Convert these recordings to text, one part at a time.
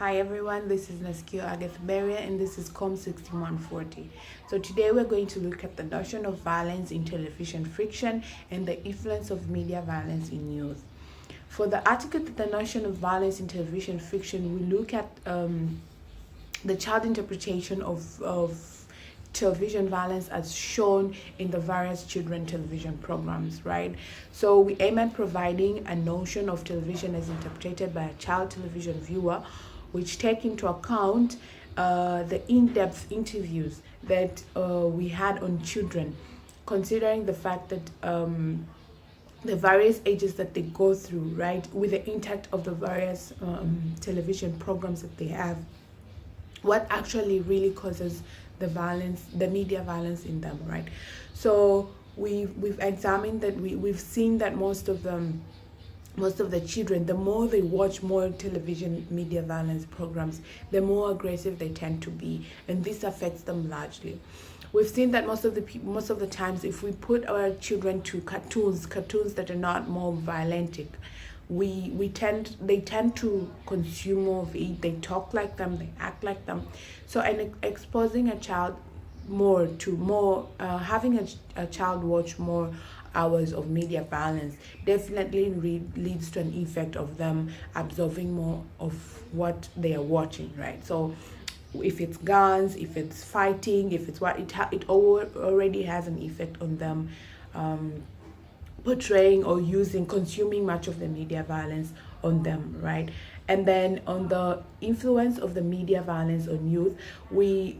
Hi everyone, this is Naskio Agathberia and this is COM 6140. So today we're going to look at the notion of violence in television fiction and the influence of media violence in youth. For the article, The Notion of Violence in Television Fiction, we look at the child interpretation of television violence as shown in the various children television programs, right? So we aim at providing a notion of television as interpreted by a child television viewer, which take into account the in-depth interviews that we had on children, considering the fact that the various ages that they go through, right, with the impact of the various television programs that they have, what actually really causes the violence, the media violence in them, right? So we've examined that, we've seen that most of the children, the more they watch more television media violence programs, the more aggressive they tend to be, and this affects them largely. We've seen that most of the times, if we put our children to cartoons that are not more violentic, they tend to consume more of it. They talk like them, they act like them. So, and exposing a child more to having a child watch more hours of media violence definitely leads to an effect of them absorbing more of what they are watching, right? So if it's guns, if it's fighting, if it's it already has an effect on them, portraying or consuming much of the media violence on them, right? And then on the influence of the media violence on youth, we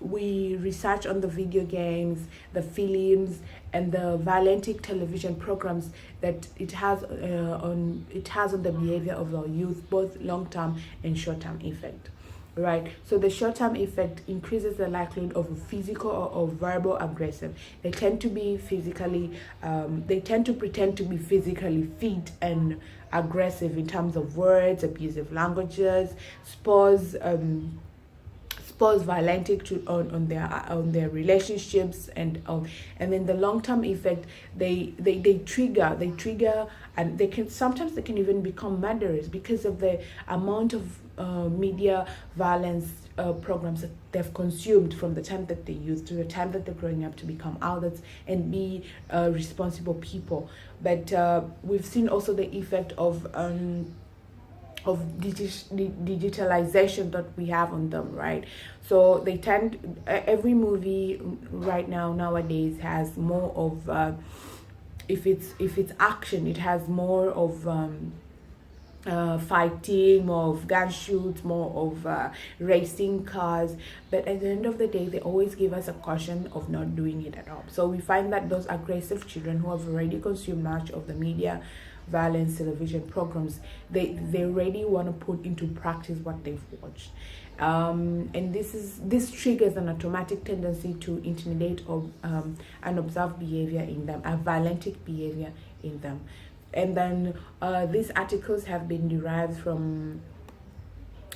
research on the video games, the films, and the violentic television programs that it has on the behavior of our youth, both long-term and short-term effect. Right, so the short-term effect increases the likelihood of physical or verbal aggressive. They tend to be they tend to pretend to be physically fit and aggressive in terms of words, abusive languages, spurs violentic on their relationships, and then the long-term effect, they trigger, and they can even become murderers because of the amount of media violence programs that they've consumed from the time that they used to the time that they're growing up to become adults and be responsible people. But we've seen also the effect of digitalization that we have on them, right? So every movie right nowadays has more of if it's action, it has more of fighting, more of gun shoots, more of racing cars. But at the end of the day, they always give us a caution of not doing it at all. So we find that those aggressive children who have already consumed much of the media violence television programs, they already want to put into practice what they've watched, and this triggers an automatic tendency to intimidate or unobserved behavior in them, a violentic behavior in them. And then these articles have been derived from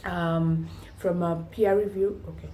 a peer review. Okay.